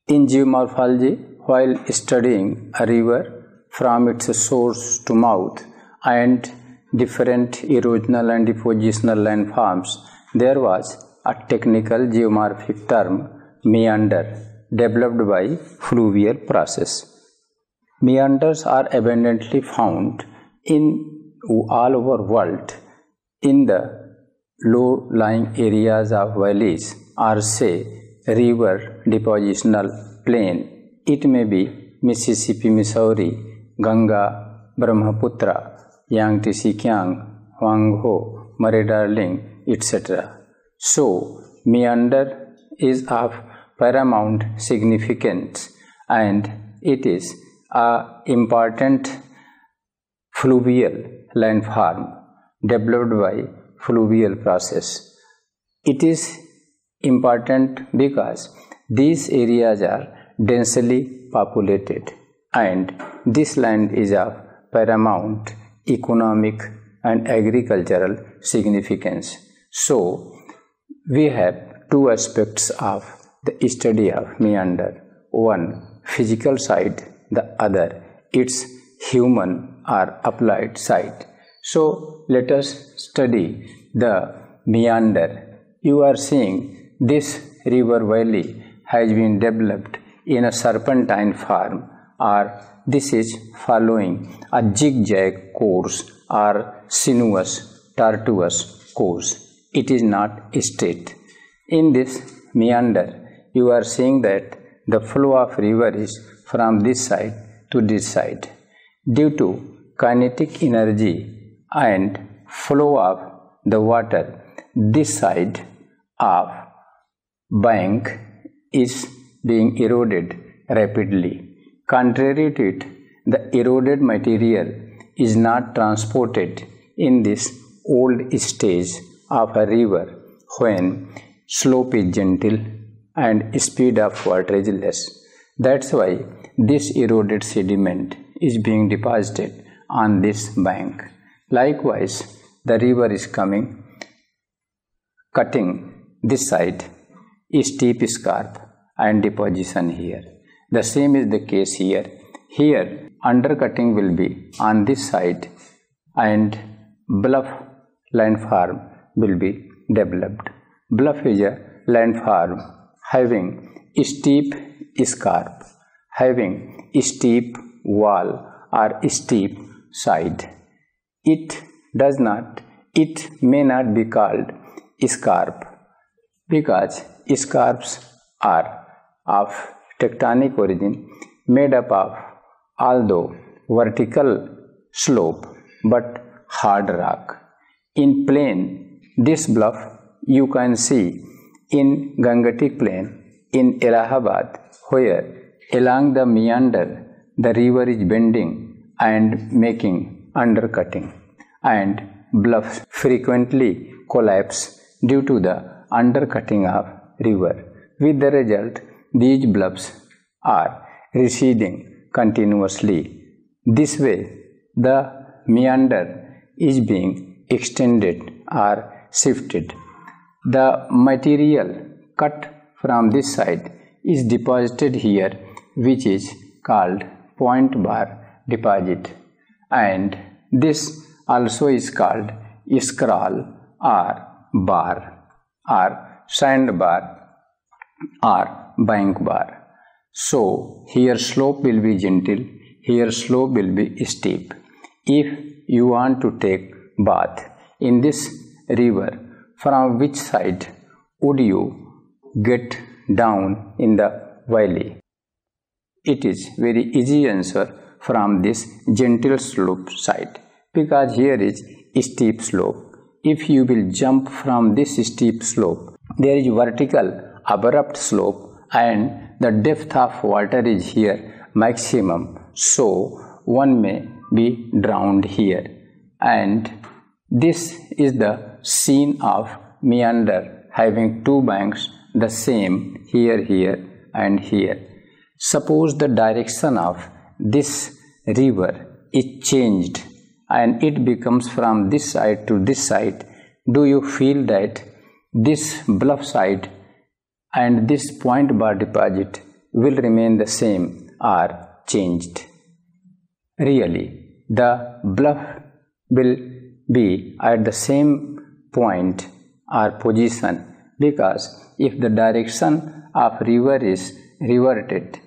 In geomorphology, while studying a river from its source to mouth and different erosional and depositional landforms, there was a technical geomorphic term, meander, developed by fluvial process. Meanders are abundantly found in all over world in the low-lying areas of valleys or say river depositional plain. It may be Mississippi, Missouri, Ganga, Brahmaputra, Yangtze Kiang, Huangho, Murray-Darling, etc. So, meander is of paramount significance and it is an important fluvial landform developed by fluvial process. It is important because these areas are densely populated and this land is of paramount economic and agricultural significance. So, we have two aspects of the study of meander. One, physical side, the other, its human or applied side. So, let us study the meander. You are seeing this river valley has been developed in a serpentine form, or this is following a zigzag course or sinuous tortuous course. It is not straight. In this meander, you are seeing that the flow of river is from this side to this side. Due to kinetic energy and flow of the water, this side of bank is being eroded rapidly. Contrary to it, the eroded material is not transported in this old stage of a river when slope is gentle and speed of water is less. That's why this eroded sediment is being deposited on this bank. Likewise, the river is coming, cutting this side, steep scarp and deposition here. The same is the case here. Here, undercutting will be on this side and bluff landform will be developed. Bluff is a landform having steep scarp, having steep wall or steep side. It may not be called scarp because scarps are of tectonic origin made up of although vertical slope but hard rock. In plain, this bluff you can see in Gangetic Plain in Allahabad, where along the meander the river is bending and making undercutting, and bluffs frequently collapse due to the undercutting of river. With the result, these bluffs are receding continuously. This way, the meander is being extended or shifted. The material cut from this side is deposited here, which is called point bar deposit, and this also is called scroll or bar or sandbar or bank bar. So here slope will be gentle, here slope will be steep. If you want to take bath in this river, from which side would you get down in the valley? It is very easy answer from this gentle slope side, because here is steep slope. If you will jump from this steep slope, there is vertical abrupt slope and the depth of water is here maximum, so one may be drowned here. And this is the scene of meander having two banks the same here and here. Suppose the direction of this river is changed and it becomes from this side to this side. Do you feel that this bluff side and this point bar deposit will remain the same or changed. Really, the bluff will be at the same point or position, because if the direction of river is reverted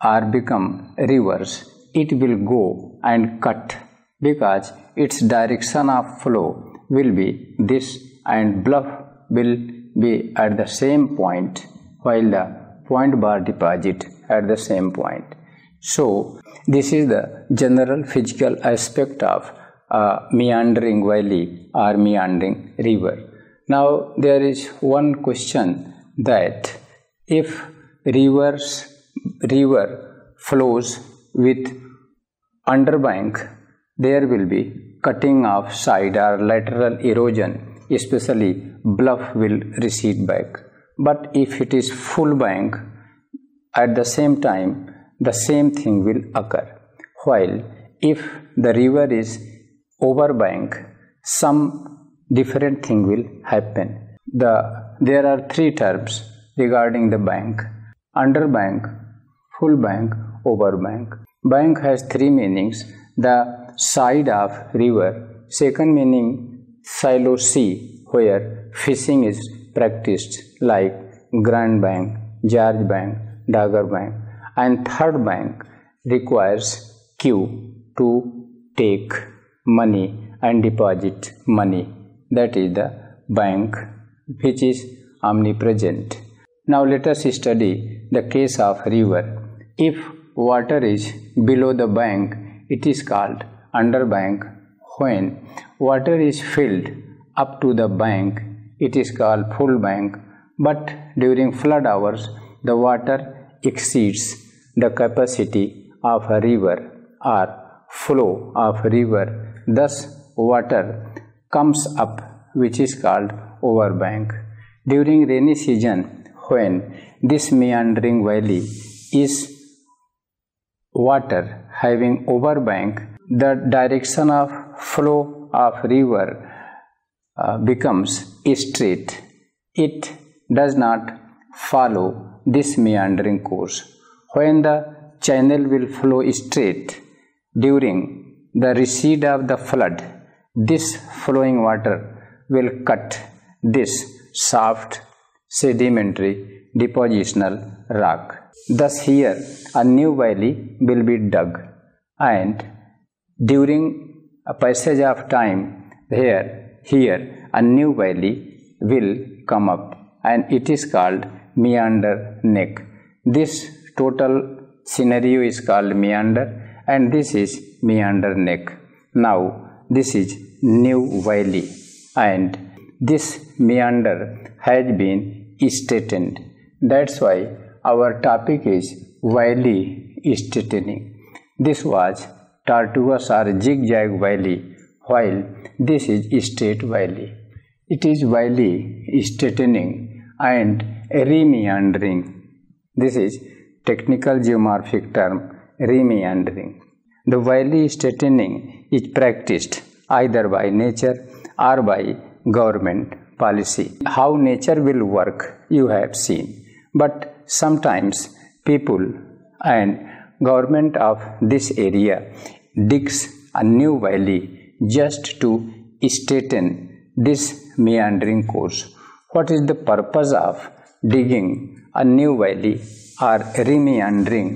or become reverse, it will go and cut, because its direction of flow will be this and bluff will be at the same point while the point bar deposit at the same point. So this is the general physical aspect of meandering valley or meandering river. Now there is one question, that if river flows with underbank, there will be cutting of side or lateral erosion, especially bluff will recede back. But if it is full bank, at the same time the same thing will occur. While if the river is over bank, some different thing will happen. There are three terms regarding the bank: underbank, full bank, over bank. Bank has three meanings: the side of river, second meaning shallow sea where fishing is practiced like Grand Bank, George Bank, Dagger Bank, and third bank requires queue to take money and deposit money. That is the bank which is omnipresent. Now let us study the case of river. If water is below the bank, it is called underbank. When water is filled up to the bank, it is called full bank. But during flood hours, the water exceeds the capacity of a river or flow of river. Thus, water comes up, which is called overbank. During rainy season, when this meandering valley is water having overbank, the direction of flow of river becomes straight. It does not follow this meandering course. When the channel will flow straight during the recede of the flood, this flowing water will cut this soft sedimentary depositional rock. Thus here a new valley will be dug, and during a passage of time here a new valley will come up, and it is called meander neck. This total scenario is called meander, and this is meander neck. Now this is new valley, and this meander has been straightened. That's why our topic is valley straightening. This was tortuous or zigzag valley, while this is straight valley. It is valley straightening and remeandering. This is technical geomorphic term, remeandering. The valley straightening is practiced either by nature or by government policy. How nature will work you have seen, but sometimes people and government of this area digs a new valley just to straighten this meandering course. What is the purpose of digging a new valley or remeandering?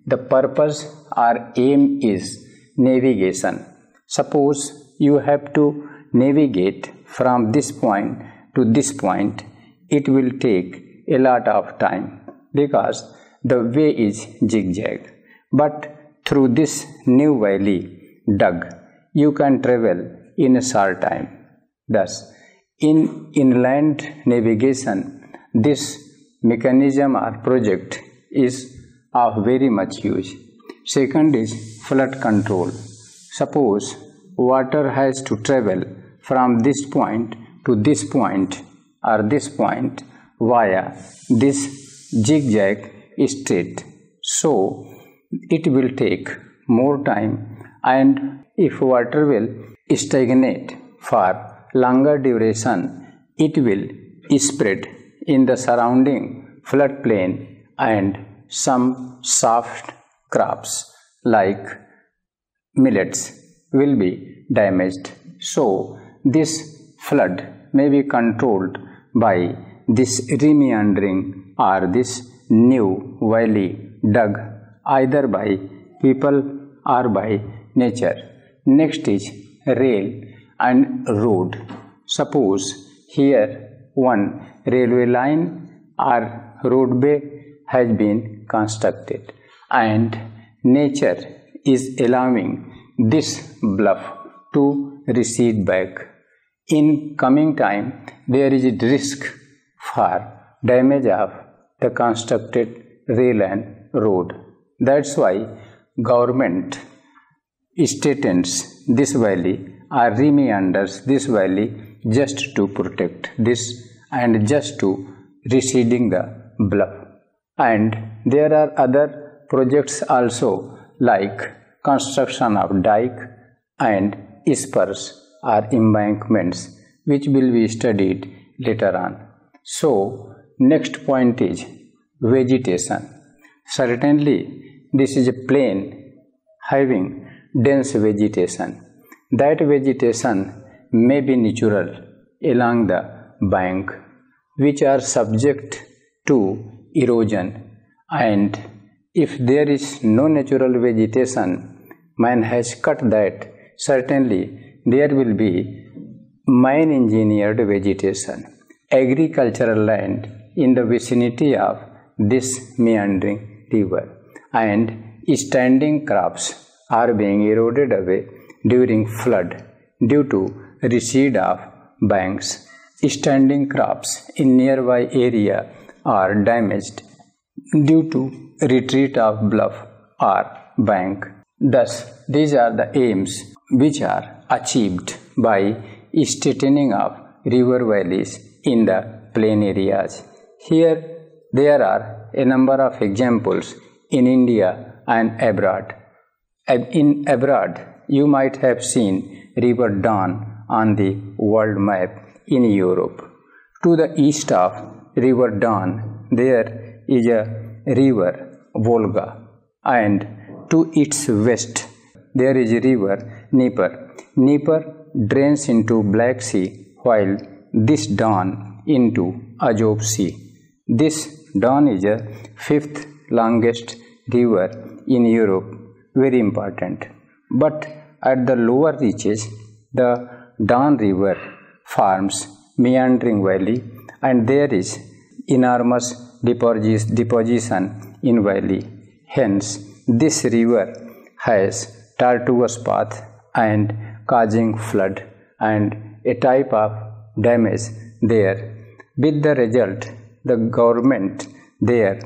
The purpose or aim is navigation. Suppose you have to navigate from this point to this point. It will take a lot of time because the way is zigzag. But through this new valley dug, you can travel in a short time. Thus, in inland navigation, this mechanism or project is of very much use. Second is flood control. Suppose water has to travel from this point to this point or this point via this zigzag straight. So it will take more time, and if water will stagnate for longer duration, it will spread in the surrounding floodplain and some soft crops like millets will be damaged. So this flood may be controlled by this remeandering or this new valley dug either by people or by nature. Next is rail and road. Suppose here one railway line or roadway has been constructed and nature is allowing this bluff to recede back. In coming time, there is a risk for damage of the constructed rail and road. That's why government straightens this valley or remeanders this valley just to protect this and just to receding the bluff. And there are other projects also like construction of dike and spurs or embankments, which will be studied later on. So next point is vegetation. Certainly this is a plain having dense vegetation. That vegetation may be natural along the bank, which are subject to erosion, and if there is no natural vegetation, man has cut that, certainly there will be man-engineered vegetation. Agricultural land in the vicinity of this meandering river and standing crops are being eroded away during flood due to recede of banks. Standing crops in nearby area are damaged due to retreat of bluff or bank. Thus, these are the aims which are achieved by straightening of river valleys in the plain areas. Here, there are a number of examples in India and abroad. In abroad, you might have seen River Don on the world map in Europe. To the east of River Don, there is a river Volga, and to its west, there is a river Dnieper. Dnieper drains into Black Sea, while this Don into Azov Sea. This Don is the fifth longest river in Europe, very important. But at the lower reaches, the Don River forms meandering valley, and there is enormous deposition in valley. Hence, this river has tortuous path and causing flood and a type of damage there. With the result, the government there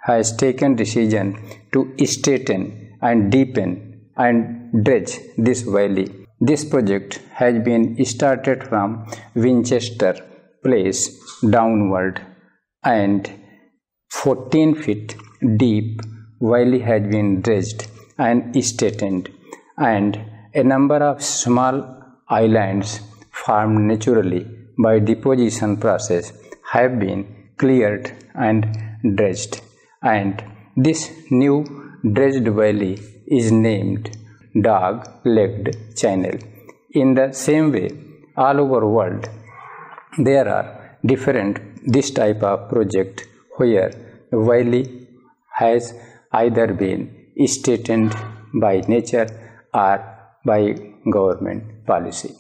has taken decision to straighten and deepen and dredge this valley. This project has been started from Winchester Place downward, and 14 feet deep valley has been dredged and straightened, and a number of small islands formed naturally by deposition process have been cleared and dredged, and this new dredged valley is named Dog-Legged Channel. In the same way, all over world, there are different this type of project where valley has either been straightened by nature or by government policy.